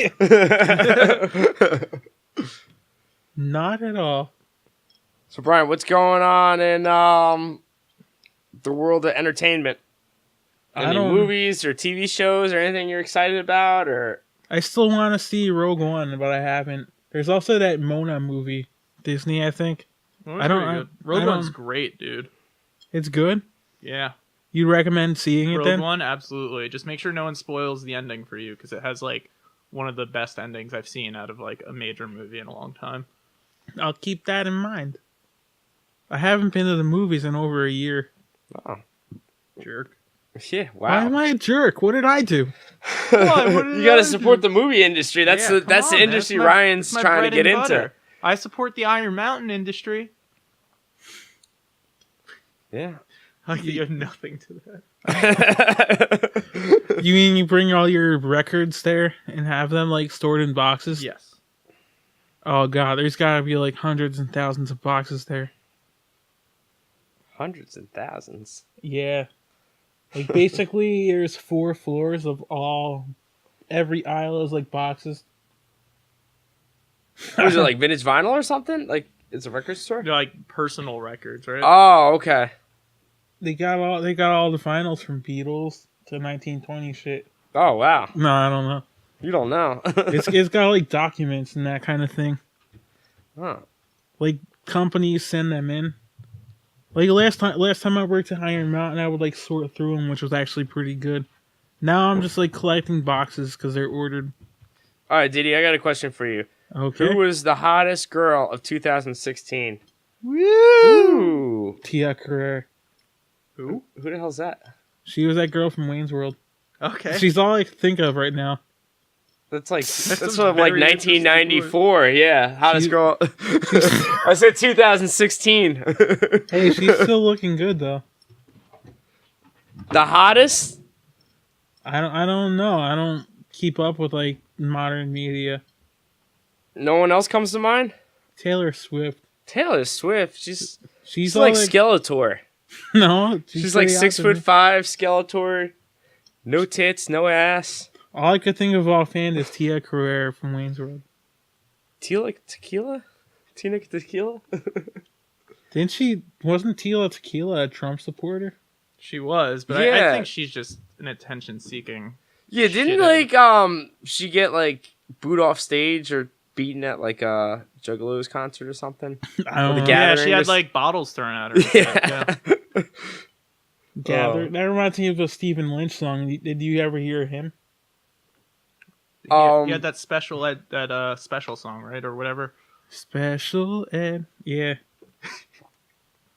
Speaker 2: Not at all.
Speaker 3: So Brian, what's going on in the world of entertainment? Any movies or TV shows or anything you're excited about? Or
Speaker 2: I still want to see Rogue One, but I haven't. There's also that Mona movie, Disney, I think.
Speaker 1: Well,
Speaker 2: I don't-
Speaker 1: pretty good.
Speaker 2: I
Speaker 1: Rogue
Speaker 2: don't-
Speaker 1: One's great, dude.
Speaker 2: It's good.
Speaker 1: Yeah.
Speaker 2: You recommend seeing it
Speaker 1: Rogue
Speaker 2: then?
Speaker 1: One, absolutely. Just make sure no one spoils the ending for you, because it has one of the best endings I've seen out of a major movie in a long time.
Speaker 2: I'll keep that in mind. I haven't been to the movies in over a year.
Speaker 3: oh,
Speaker 1: Jerk.
Speaker 3: yeah,
Speaker 2: Why
Speaker 3: wow.
Speaker 2: am I a jerk? What did I do?
Speaker 1: What did
Speaker 3: You got
Speaker 1: I
Speaker 3: to support the movie industry. That's
Speaker 1: Yeah,
Speaker 3: the
Speaker 1: come on, man.
Speaker 3: industry
Speaker 1: It's my-
Speaker 3: Ryan's
Speaker 1: it's my
Speaker 3: trying to
Speaker 1: bread
Speaker 3: get
Speaker 1: and
Speaker 3: into.
Speaker 1: butter. I support the Iron Mountain industry.
Speaker 3: Yeah.
Speaker 1: You have nothing to that.
Speaker 2: You mean you bring all your records there and have them stored in boxes?
Speaker 1: Yes.
Speaker 2: Oh god, there's gotta be hundreds and thousands of boxes there.
Speaker 3: Hundreds and thousands.
Speaker 2: Yeah. Basically there's 4 floors of every aisle is boxes.
Speaker 3: Was it vintage vinyl or something? It's a record store?
Speaker 1: They're personal records, right?
Speaker 3: Oh, okay.
Speaker 2: They got all the finals from Beatles to 1920 shit.
Speaker 3: Oh, wow.
Speaker 2: No, I don't know.
Speaker 3: You don't know.
Speaker 2: It's got documents and that kind of thing.
Speaker 3: Huh.
Speaker 2: Companies send them in. Last time I worked at Iron Mountain, I would sort through them, which was actually pretty good. Now I'm just collecting boxes because they're ordered.
Speaker 3: All right, Didi, I got a question for you.
Speaker 2: Okay.
Speaker 3: Who was the hottest girl of 2016?
Speaker 2: Woo!
Speaker 3: Ooh.
Speaker 2: Tia Carrere.
Speaker 1: Who?
Speaker 3: Who the hell's that?
Speaker 2: She was that girl from Wayne's World.
Speaker 1: Okay.
Speaker 2: She's all I can think of right now.
Speaker 3: That's
Speaker 1: a
Speaker 3: sort of
Speaker 1: very
Speaker 3: 1994. Yeah, hottest
Speaker 2: She-
Speaker 3: girl. I said 2016.
Speaker 2: Hey, she's still looking good though.
Speaker 3: The hottest?
Speaker 2: I don't know. I don't keep up with modern media.
Speaker 3: No one else comes to mind?
Speaker 2: Taylor Swift.
Speaker 3: Taylor Swift. She's
Speaker 2: She's
Speaker 3: like Skeletor.
Speaker 2: no.
Speaker 3: She's
Speaker 2: pretty
Speaker 3: 6'5",
Speaker 2: awesome.
Speaker 3: Skeletor. No tits, no ass.
Speaker 2: All I could think of offhand is Tia Carrere from Wayne's World.
Speaker 3: Tequila? Tina Tequila?
Speaker 2: Wasn't Tila Tequila a Trump supporter?
Speaker 1: She was, but I
Speaker 3: Yeah.
Speaker 1: think she's just an attention-seeking.
Speaker 3: Yeah, didn't
Speaker 1: Shithead.
Speaker 3: she get booed off stage or beaten at a Juggalos concert or something?
Speaker 2: I don't
Speaker 3: the
Speaker 2: know.
Speaker 3: gas-
Speaker 1: Yeah, she had
Speaker 3: Gathering
Speaker 1: bottles thrown at her. and stuff, yeah.
Speaker 2: Gather. That reminds me of a Stephen Lynch song. Did you ever hear him?
Speaker 1: He had that special song, right, or whatever.
Speaker 2: Special Ed. Yeah.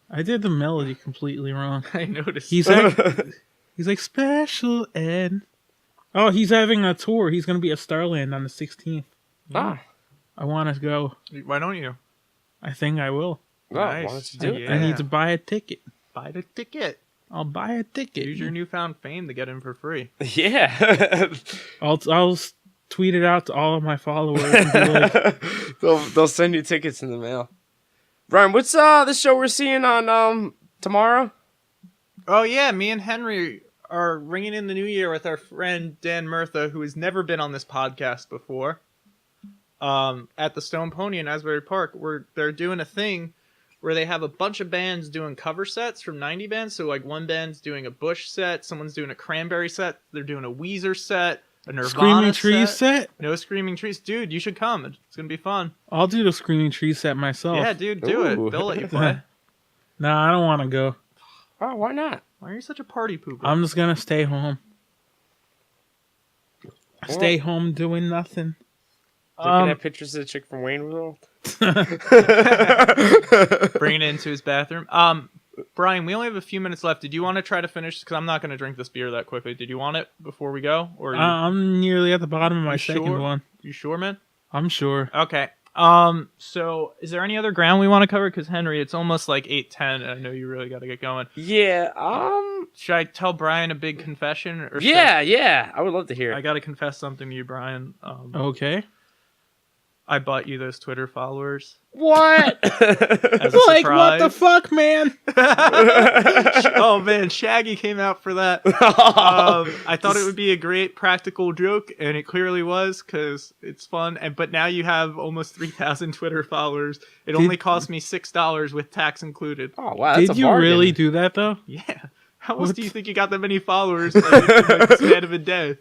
Speaker 2: I did the melody completely wrong.
Speaker 1: I noticed.
Speaker 2: He's like Special Ed. Oh, he's having a tour. He's gonna be at Starland on the 16th.
Speaker 3: Ah,
Speaker 2: I want to go.
Speaker 1: Why don't you
Speaker 2: I think I will.
Speaker 3: well,
Speaker 1: Nice.
Speaker 3: why don't you do it?
Speaker 1: Yeah.
Speaker 2: I need to buy a ticket.
Speaker 1: buy the ticket?
Speaker 2: I'll buy a ticket.
Speaker 1: Use your newfound fame to get in for free.
Speaker 3: Yeah.
Speaker 2: I'll tweet it out to all of my followers and be like,
Speaker 3: they'll send you tickets in the mail. Brian, what's the show we're seeing on tomorrow?
Speaker 1: Oh yeah, me and Henry are ringing in the new year with our friend Dan Murtha, who has never been on this podcast before. At the Stone Pony in Asbury Park, where they're doing a thing where they have a bunch of bands doing cover sets from 90 bands. So like one band's doing a Bush set, someone's doing a Cranberry set, they're doing a Weezer set, a Nirvana
Speaker 2: Screaming Trees set?
Speaker 1: No Screaming Trees. Dude, you should come. It's going to be fun.
Speaker 2: I'll do the Screaming Trees set myself.
Speaker 1: Yeah, dude, do
Speaker 3: Ooh.
Speaker 1: it. They'll let you play.
Speaker 2: Nah, I don't want to go.
Speaker 3: Oh, why not?
Speaker 1: Why are you such a party pooper?
Speaker 2: I'm just going to stay home. Stay home doing nothing.
Speaker 3: Looking at pictures of the chick from Wayne World.
Speaker 1: Bringing it into his bathroom. Brian, we only have a few minutes left. Did you want to try to finish? Because I'm not going to drink this beer that quickly. Did you want it before we go? Or
Speaker 2: I'm nearly at the bottom of my
Speaker 1: You
Speaker 2: second
Speaker 1: sure?
Speaker 2: one.
Speaker 1: You sure, man?
Speaker 2: I'm sure.
Speaker 1: Okay. So is there any other ground we want to cover? Because Henry, it's almost like 8:10, and I know you really got to get going.
Speaker 3: Yeah.
Speaker 1: Should I tell Brian a big confession? Or
Speaker 3: Yeah. I would love to hear.
Speaker 1: I got to confess something to you, Brian.
Speaker 2: Okay.
Speaker 1: I bought you those Twitter followers.
Speaker 3: What?
Speaker 1: As a
Speaker 2: Like, what the
Speaker 1: surprise.
Speaker 2: fuck, man?
Speaker 1: Oh man, Shaggy came out for that. I thought it would be a great practical joke, and it clearly was because it's fun. But now you have almost 3,000 Twitter followers. It only cost me $6 with tax included.
Speaker 3: Oh wow. That's
Speaker 2: Did
Speaker 3: a
Speaker 2: you
Speaker 3: bargain.
Speaker 2: really do that, though?
Speaker 1: Yeah. How else
Speaker 2: What
Speaker 1: do you think you got that many followers in like the span of a day?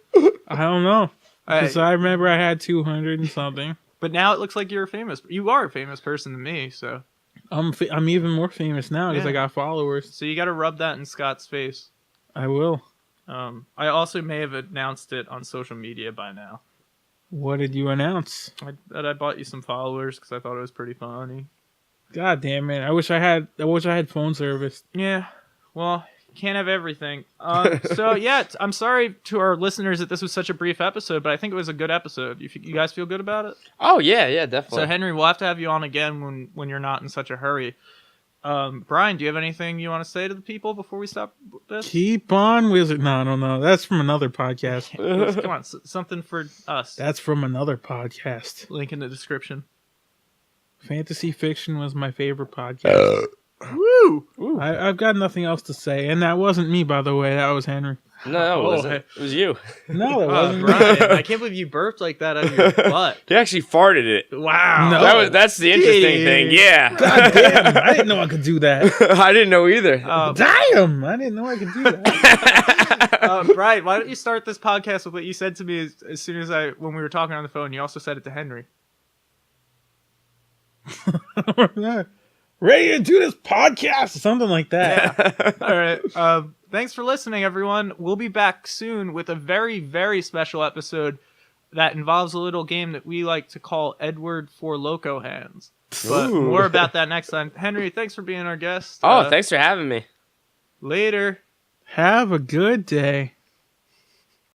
Speaker 2: I don't know. Because
Speaker 1: Hey,
Speaker 2: I remember I had 200 and something.
Speaker 1: but now it looks like you're famous. You are a famous person to me, so
Speaker 2: I'm even more famous now because
Speaker 1: Yeah.
Speaker 2: I got followers.
Speaker 1: you got to rub that in Scott's face.
Speaker 2: I will.
Speaker 1: I also may have announced it on social media by now.
Speaker 2: What did you announce?
Speaker 1: That I bought you some followers because I thought it was pretty funny.
Speaker 2: God damn it! I wish I had phone service.
Speaker 1: Yeah, well, you can't have everything. So yeah, I'm sorry to our listeners that this was such a brief episode, but I think it was a good episode. You guys feel good about it?
Speaker 3: Oh yeah, definitely.
Speaker 1: So Henry, we'll have to have you on again when you're not in such a hurry. Brian, do you have anything you want to say to the people before we stop this?
Speaker 2: Keep on, wizard. No, I don't know. That's from another podcast.
Speaker 1: Come on, something for us.
Speaker 2: That's from another podcast.
Speaker 1: Link in the description.
Speaker 2: Fantasy fiction was my favorite podcast.
Speaker 1: Woo!
Speaker 2: I've got nothing else to say, and that wasn't me, by the way. That was Henry.
Speaker 3: No, it
Speaker 1: Oh,
Speaker 3: wasn't.
Speaker 1: hey.
Speaker 3: It was you.
Speaker 2: No, that
Speaker 1: Oh,
Speaker 2: wasn't me.
Speaker 1: Brian, I can't believe you burped like that out of your butt.
Speaker 3: He actually farted it.
Speaker 1: Wow.
Speaker 2: No.
Speaker 3: That's the interesting thing. Yeah.
Speaker 2: God damn! I didn't know I could do that.
Speaker 3: I didn't know either.
Speaker 2: Damn! I didn't know I could do that.
Speaker 1: Brian, why don't you start this podcast with what you said to me as soon as when we were talking on the phone? You also said it to Henry.
Speaker 2: Ready to do this podcast? Something like that.
Speaker 1: All right. Thanks for listening, everyone. We'll be back soon with a very, very special episode that involves a little game that we like to call Edward for Loco Hands. But
Speaker 3: Ooh.
Speaker 1: more about that next time. Henry, thanks for being our guest.
Speaker 3: Oh, thanks for having me.
Speaker 1: Later.
Speaker 2: Have a good day.